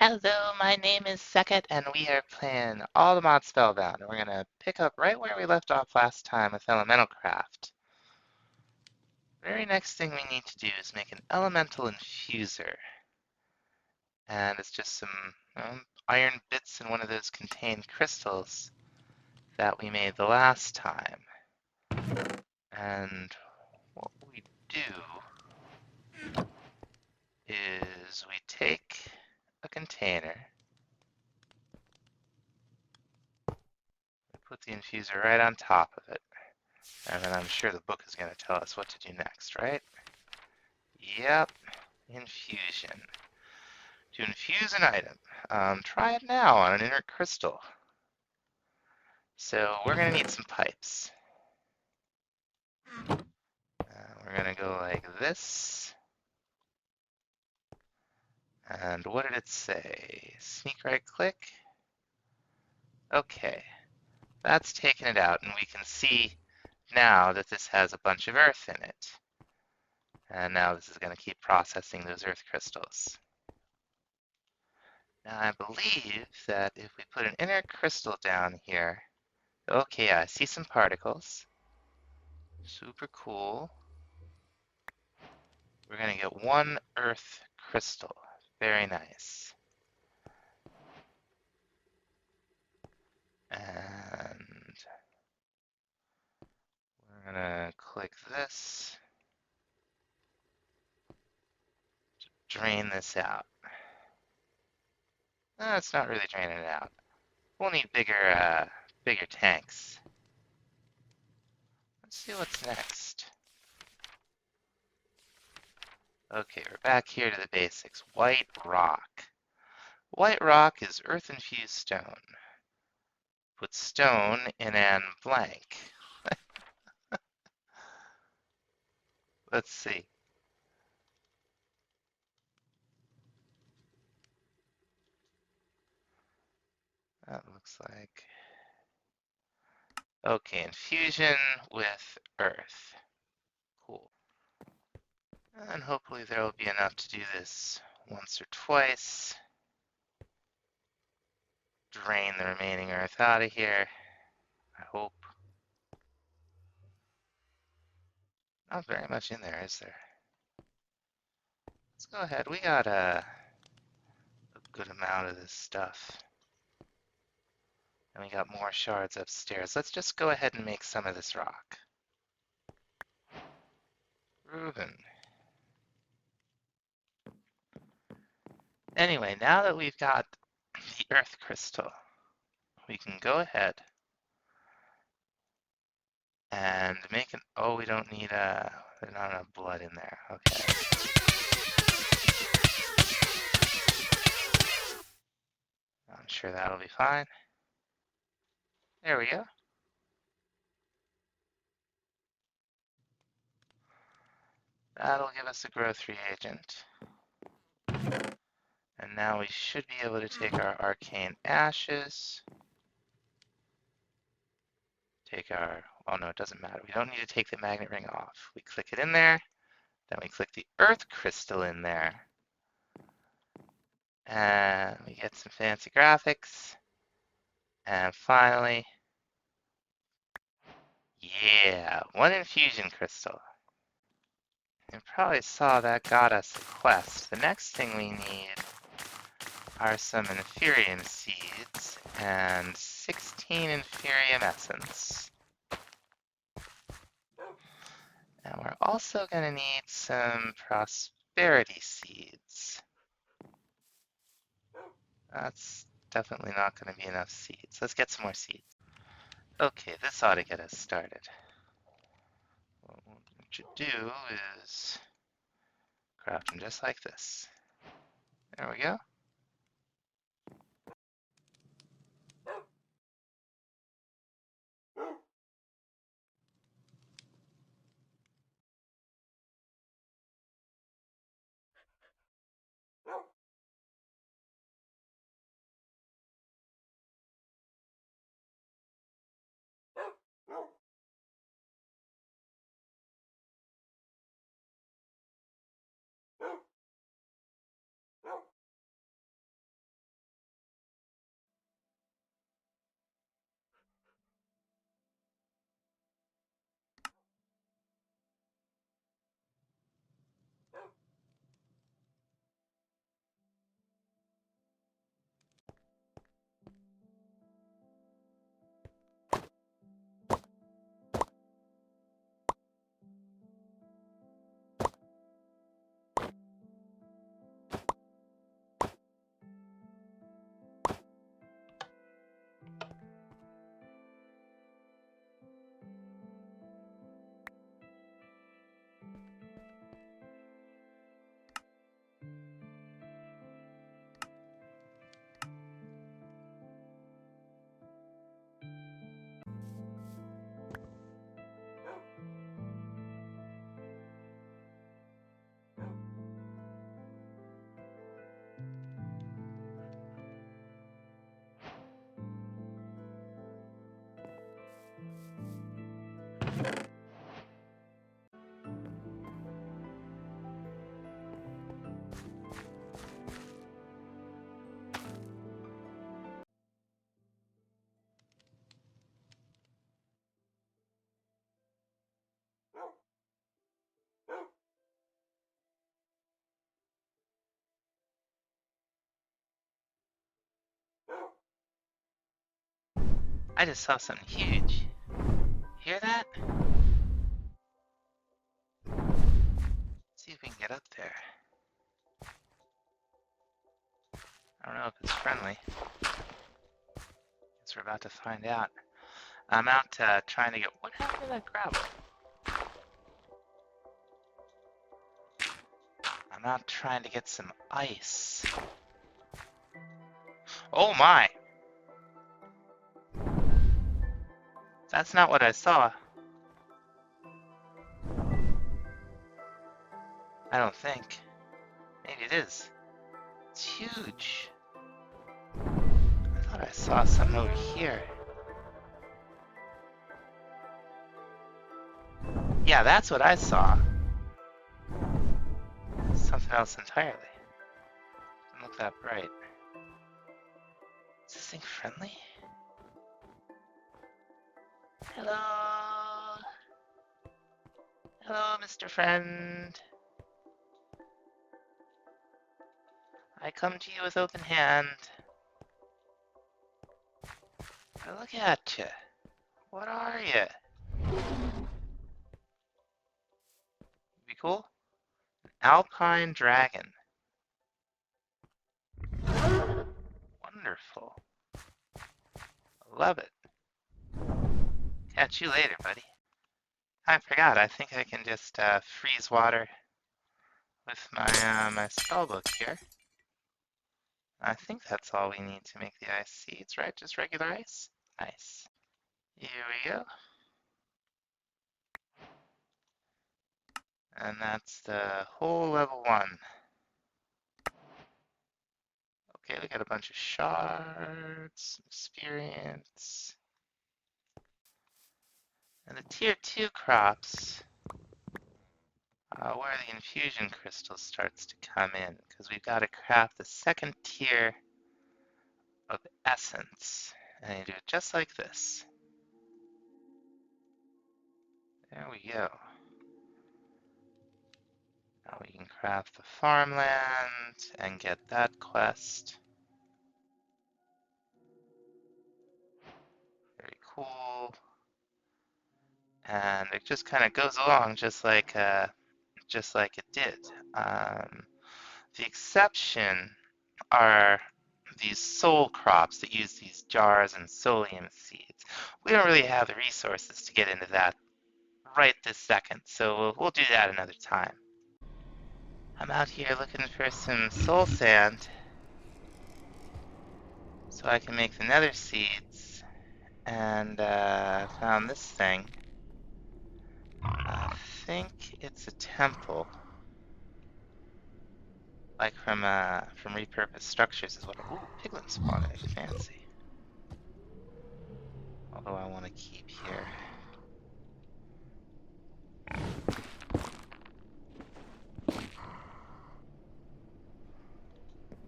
Hello, my name is Sekit, and we are playing All The Magic Spellbound. And we're going to pick up right where we left off last time with Elemental Craft. Very next thing we need to do is make an Elemental Infuser. And it's just some iron bits in one of those contained crystals that we made the last time. And what we do is we take a container, put the infuser right on top of it, and then I'm sure the book is going to tell us what to do next, right? Yep, infusion. To infuse an item, try it now on an inert crystal. So we're going to need some pipes. We're going to go like this. And what did it say? Sneak right click. Okay, that's taken it out, and we can see now that this has a bunch of earth in it. And now this is going to keep processing those earth crystals. Now I believe that if we put an inert crystal down here, okay, I see some particles. Super cool. We're going to get one earth crystal. Very nice. And we're going to click this to drain this out. No, it's not really draining it out. We'll need bigger tanks. Let's see what's next. Okay, we're back here to the basics. White rock. White rock is earth-infused stone. Put stone in an blank. Let's see. That looks like... Okay, infusion with earth. Cool. And hopefully there will be enough to do this once or twice. Drain the remaining earth out of here. I hope. Not very much in there, is there? Let's go ahead. We got a good amount of this stuff. And we got more shards upstairs. Let's just go ahead and make some of this rock. Reuben. Anyway, now that we've got the earth crystal, we can go ahead and make an... Oh, we don't need there's not enough blood in there. Okay. I'm sure that'll be fine. There we go. That'll give us a growth reagent. And now we should be able to take our arcane ashes. Take our... Oh no, it doesn't matter. We don't need to take the magnet ring off. We click it in there. Then we click the earth crystal in there. And we get some fancy graphics. And finally, yeah, one infusion crystal. You probably saw that got us a quest. The next thing we need are some Infurium seeds and 16 Infurium essence. And we're also going to need some prosperity seeds. That's definitely not going to be enough seeds. Let's get some more seeds. Okay, this ought to get us started. What you do is craft them just like this. There we go. I just saw something huge. Hear that? See if we can get up there. I don't know if it's friendly. Guess we're about to find out. I'm out trying to get... What happened to that gravel? I'm out trying to get some ice. Oh my! That's not what I saw. I don't think. Maybe it is. It's huge. I thought I saw something over here. Yeah, that's what I saw. Something else entirely. Doesn't look that bright. Is this thing friendly? Hello? Hello, Mr. Friend. I come to you with open hand. I look at you. What are you? Be cool? Alpine Dragon. Wonderful. Love it. Catch you later, buddy. I forgot, I think I can just freeze water with my my spellbook here. I think that's all we need to make the ice seeds, right? Just regular ice? Nice. Here we go. And that's the whole level 1. Okay, we got a bunch of shards, experience. And the tier 2 crops where the infusion crystal starts to come in, because we've got to craft the second tier of essence. And you do it just like this. There we go. Now we can craft the farmland and get that quest. Very cool. And it just kind of goes along just like it did. The exception are these soul crops that use these jars and solium seeds. We don't really have the resources to get into that right this second, so we'll do that another time. I'm out here looking for some soul sand so I can make the nether seeds, and found this thing. I think it's a temple, like from repurposed structures is what. Ooh, piglin spawn egg, fancy. Although I want to keep here.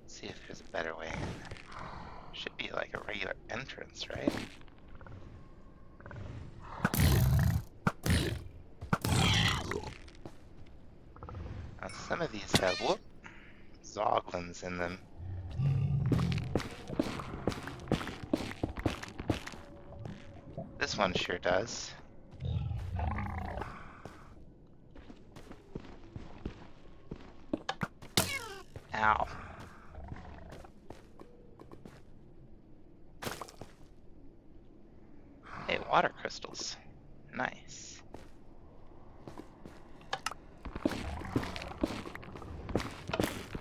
Let's see if there's a better way in. Should be like a regular entrance, right? Now some of these have zoglins in them. This one sure does. Ow. Hey, water crystals. Nice.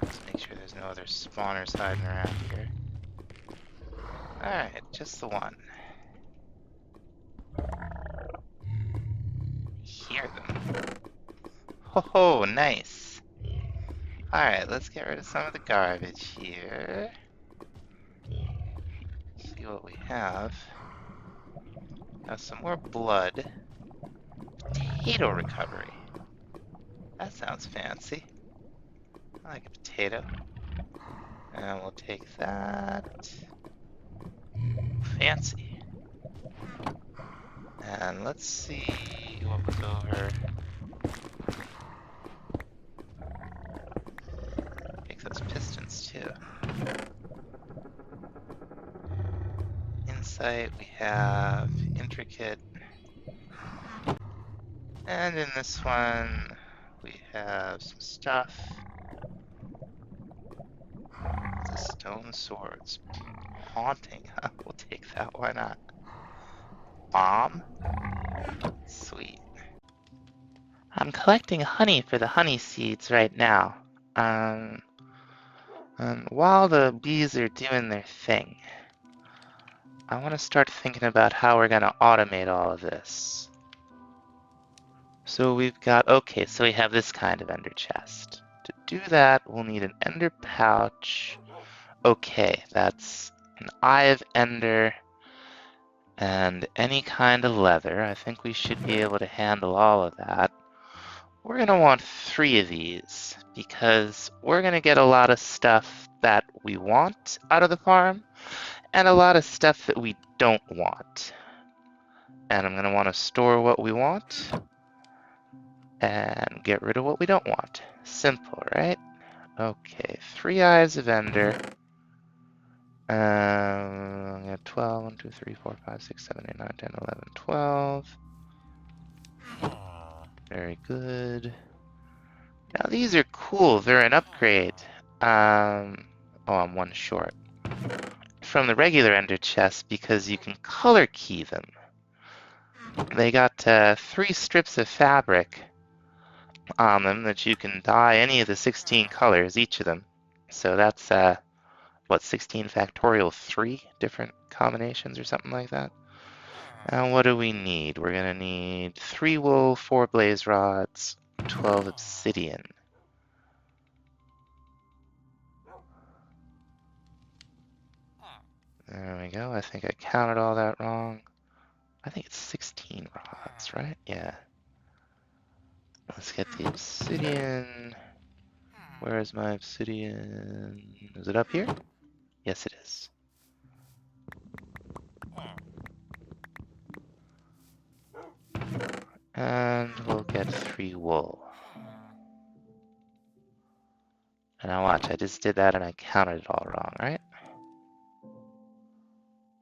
Let's make sure there's no other spawners hiding around here. Alright, just the one. Hear them. Ho ho, nice. Alright, let's get rid of some of the garbage here. See what we have. Got some more blood. Potato recovery. That sounds fancy. I like a potato. And we'll take that. Fancy. And let's see what was over. Take those pistons too. site, we have intricate. And in this one, we have some stuff. The stone swords. Haunting. We'll take that. Why not? Bomb? Sweet. I'm collecting honey for the honey seeds right now. And while the bees are doing their thing, I want to start thinking about how we're going to automate all of this. So we've got, okay, so we have this kind of ender chest. To do that, we'll need an ender pouch. Okay, that's an eye of ender and any kind of leather. I think we should be able to handle all of that. We're going to want 3 of these because we're going to get a lot of stuff that we want out of the farm and a lot of stuff that we don't want. And I'm going to want to store what we want and get rid of what we don't want. Simple, right? Okay, 3 eyes of ender. 12, 1, 2, 3, 4, 5, 6, 7, 8, 9, 10, 11, 12. Very good. Now these are cool. They're an upgrade. Oh, I'm 1 short. From the regular ender chest because you can color key them. They got 3 strips of fabric on them that you can dye any of the 16 colors, each of them. So that's, what, 16 factorial 3 different combinations or something like that. And what do we need? We're going to need 3 wool, 4 blaze rods, 12 obsidian. There we go. I think I counted all that wrong. I think it's 16 rods, right? Yeah. Let's get the obsidian. Where is my obsidian? Is it up here? Yes, it is. And we'll get 3 wool. And now watch, I just did that and I counted it all wrong, right?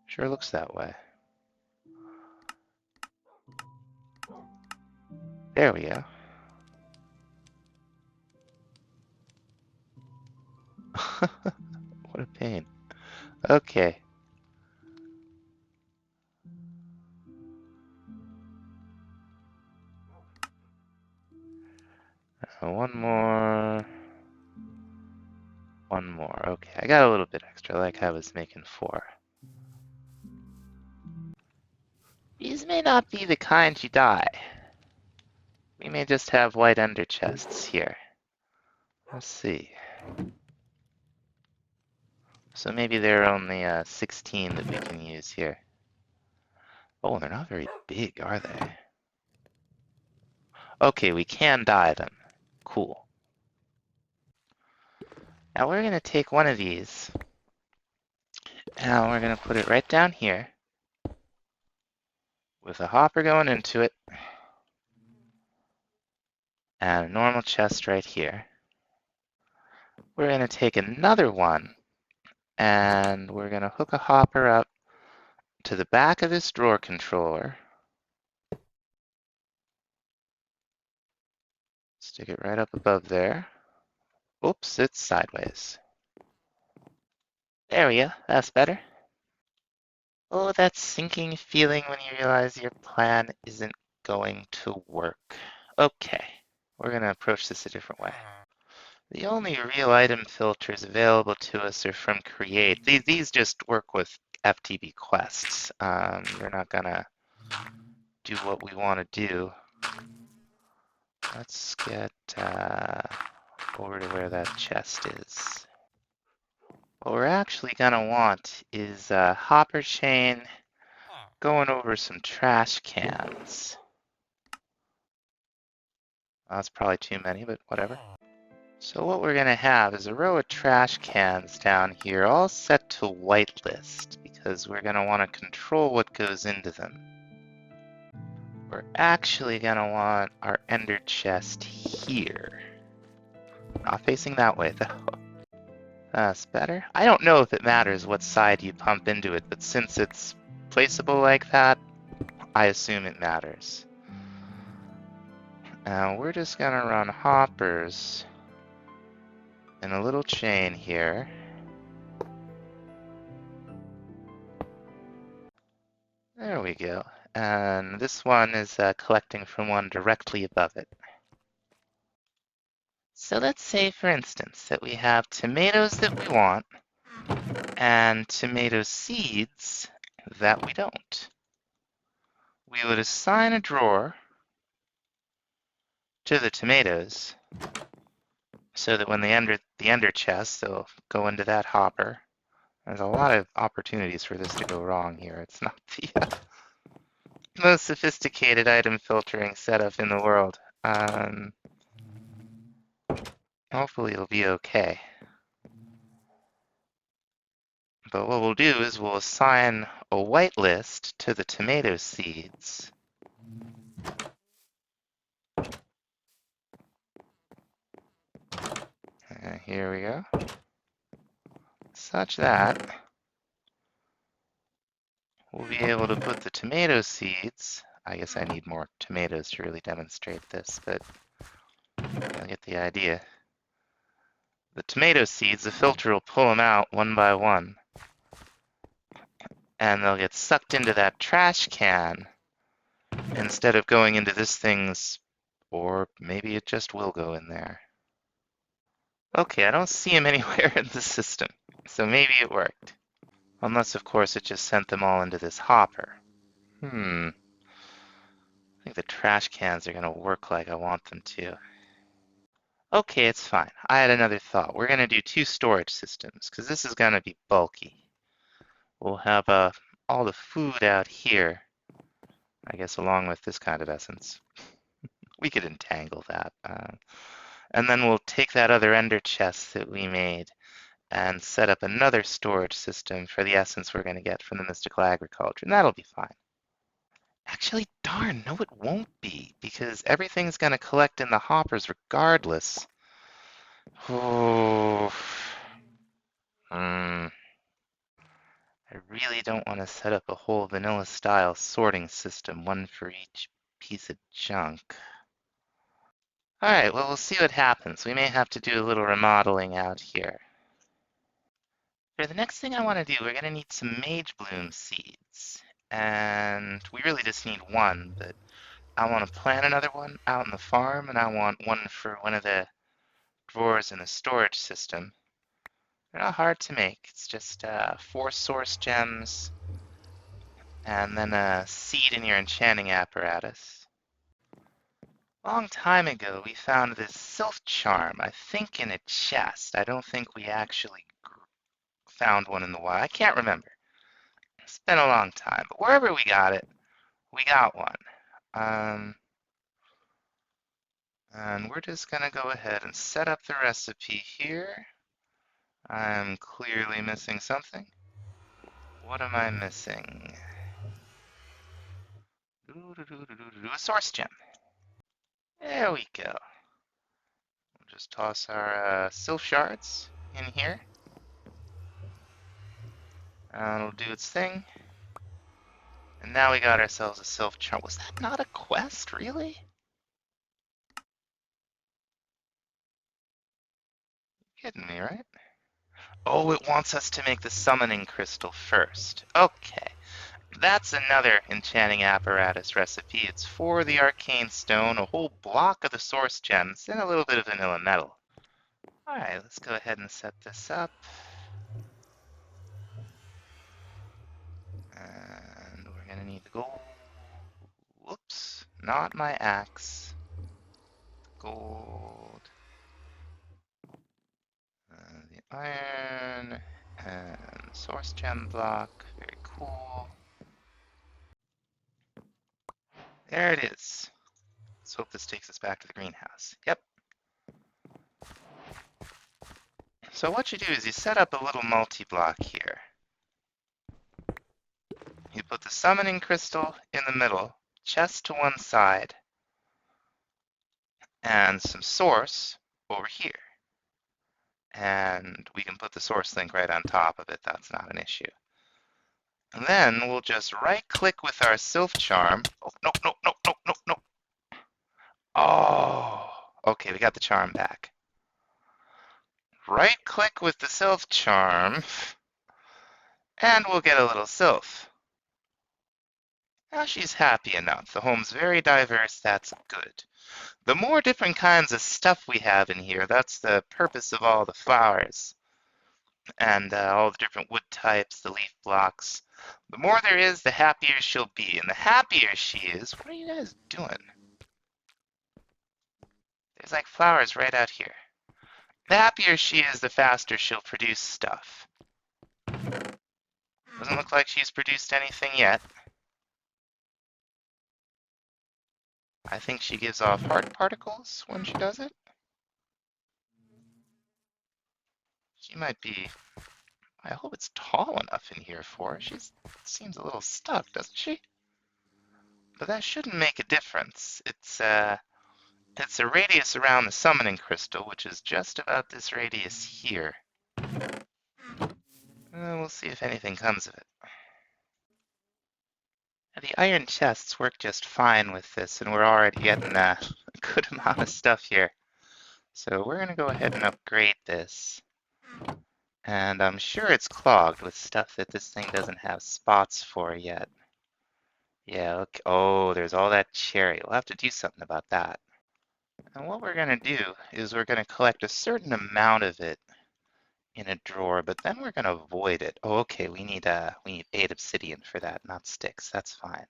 Sure looks that way. There we go. What a pain. Okay. One more. One more. Okay, I got a little bit extra, like I was making 4. These may not be the kind you dye. We may just have white ender chests here. Let's see. So maybe there are only 16 that we can use here. Oh, they're not very big, are they? Okay, we can dye them. Cool. Now we're going to take one of these. And we're going to put it right down here. With a hopper going into it. And a normal chest right here. We're going to take another one. And we're going to hook a hopper up to the back of this drawer controller. Stick it right up above there. Oops, it's sideways. There we go, that's better. Oh, that sinking feeling when you realize your plan isn't going to work. Okay, we're going to approach this a different way. The only real item filters available to us are from Create. These just work with FTB quests. They're not going to do what we want to do. Let's get over to where that chest is. What we're actually going to want is a hopper chain going over some trash cans. That's probably too many, but whatever. So what we're going to have is a row of trash cans down here, all set to whitelist, because we're going to want to control what goes into them. We're actually going to want our ender chest here. Not facing that way, though. That's better. I don't know if it matters what side you pump into it, but since it's placeable like that, I assume it matters. Now we're just gonna run hoppers in a little chain here. There we go. And this one is collecting from one directly above it. So let's say, for instance, that we have tomatoes that we want and tomato seeds that we don't. We would assign a drawer to the tomatoes so that when they enter the ender chest, they'll go into that hopper. There's a lot of opportunities for this to go wrong here. It's not the most sophisticated item filtering setup in the world. Hopefully it'll be okay. But what we'll do is we'll assign a whitelist to the tomato seeds. And here we go. Such that we'll be able to put the tomato seeds. I guess I need more tomatoes to really demonstrate this, but I'll get the idea. The tomato seeds, the filter will pull them out one by one. And they'll get sucked into that trash can instead of going into this thing's, or maybe it just will go in there. Okay, I don't see them anywhere in the system, so maybe it worked. Unless, of course, it just sent them all into this hopper. I think the trash cans are going to work like I want them to. Okay, it's fine. I had another thought. We're going to do 2 storage systems, because this is going to be bulky. We'll have all the food out here, I guess, along with this kind of essence. We could entangle that. And then we'll take that other ender chest that we made and set up another storage system for the essence we're going to get from the mystical agriculture, and that'll be fine. Actually, darn, no it won't be, because everything's going to collect in the hoppers regardless. Oh, I really don't want to set up a whole vanilla-style sorting system, one for each piece of junk. Alright, well, we'll see what happens. We may have to do a little remodeling out here. For the next thing I want to do, we're going to need some Mage Bloom seeds. And we really just need one, but I want to plant another one out in the farm, and I want one for one of the drawers in the storage system. They're not hard to make. It's just 4 source gems, and then a seed in your enchanting apparatus. Long time ago, we found this Sylph charm, I think in a chest. I don't think we actually found one in the wild. I can't remember. It's been a long time, but wherever we got it, we got one. And we're just going to go ahead and set up the recipe here. I'm clearly missing something. What am I missing? A source gem. There we go. We'll just toss our Sylph shards in here. And it'll do its thing. And now we got ourselves a Sylph charm. Was that not a quest, really? You're kidding me, right? Oh, it wants us to make the summoning crystal first. Okay. That's another enchanting apparatus recipe. It's for the arcane stone, a whole block of the source gems, and a little bit of vanilla metal. Alright, let's go ahead and set this up. And we're going to need the gold. Whoops, not my axe. Gold. The iron. And source gem block. Very cool. There it is. Let's hope this takes us back to the greenhouse. Yep. So what you do is you set up a little multi-block here. You put the summoning crystal in the middle, chest to one side, and some source over here. And we can put the source link right on top of it. That's not an issue. And then we'll just right-click with our Sylph charm. Oh, nope, nope, nope, nope, nope, nope. Oh, okay, we got the charm back. Right-click with the Sylph charm, and we'll get a little Sylph. Now she's happy enough. The home's very diverse, that's good. The more different kinds of stuff we have in here, that's the purpose of all the flowers. And all the different wood types, the leaf blocks. The more there is, the happier she'll be. And the happier she is, what are you guys doing? There's like flowers right out here. The happier she is, the faster she'll produce stuff. Doesn't look like she's produced anything yet. I think she gives off heart particles when she does it. She might be, I hope it's tall enough in here for her. She seems a little stuck, doesn't she? But that shouldn't make a difference. It's a radius around the summoning crystal, which is just about this radius here. We'll see if anything comes of it. Now, the iron chests work just fine with this, and we're already getting a good amount of stuff here. So we're going to go ahead and upgrade this. And I'm sure it's clogged with stuff that this thing doesn't have spots for yet. Yeah, okay. Oh, there's all that cherry. We'll have to do something about that. And what we're going to do is we're going to collect a certain amount of it in a drawer, but then we're going to void it. Oh, okay, we need 8 obsidian for that, not sticks. That's fine.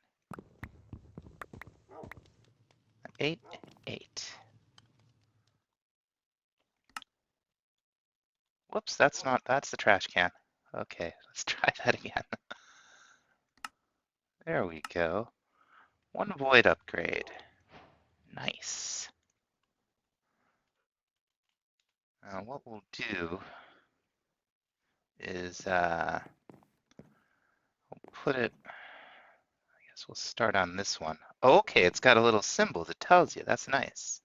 8, 8. Whoops, that's the trash can. Okay, let's try that again. There we go. 1 void upgrade. Nice. Now what we'll do is we'll put it, I guess we'll start on this one. Oh, okay, it's got a little symbol that tells you. That's nice.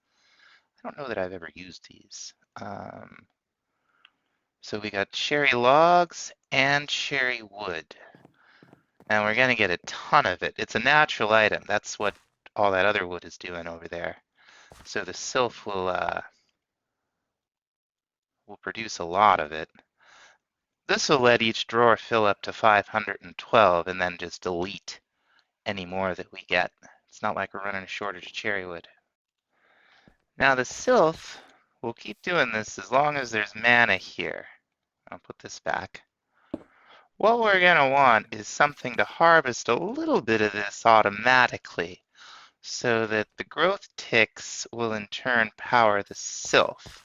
I don't know that I've ever used these. So we got cherry logs and cherry wood. And we're going to get a ton of it. It's a natural item. That's what all that other wood is doing over there. So the Sylph will produce a lot of it. This will let each drawer fill up to 512 and then just delete any more that we get. It's not like we're running a shortage of cherry wood. Now the Sylph will keep doing this as long as there's mana here. I'll put this back. What we're going to want is something to harvest a little bit of this automatically so that the growth ticks will in turn power the Sylph.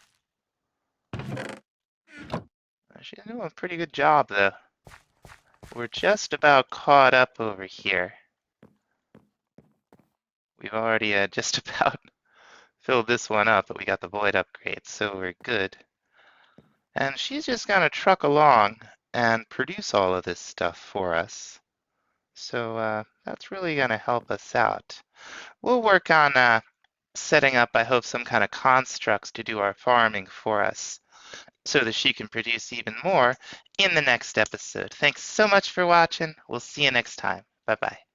She's doing a pretty good job though. We're just about caught up over here. We've already just about filled this one up, but we got the void upgrade, so we're good. And she's just going to truck along and produce all of this stuff for us. So that's really going to help us out. We'll work on setting up, I hope, some kind of constructs to do our farming for us so that she can produce even more in the next episode. Thanks so much for watching. We'll see you next time. Bye-bye.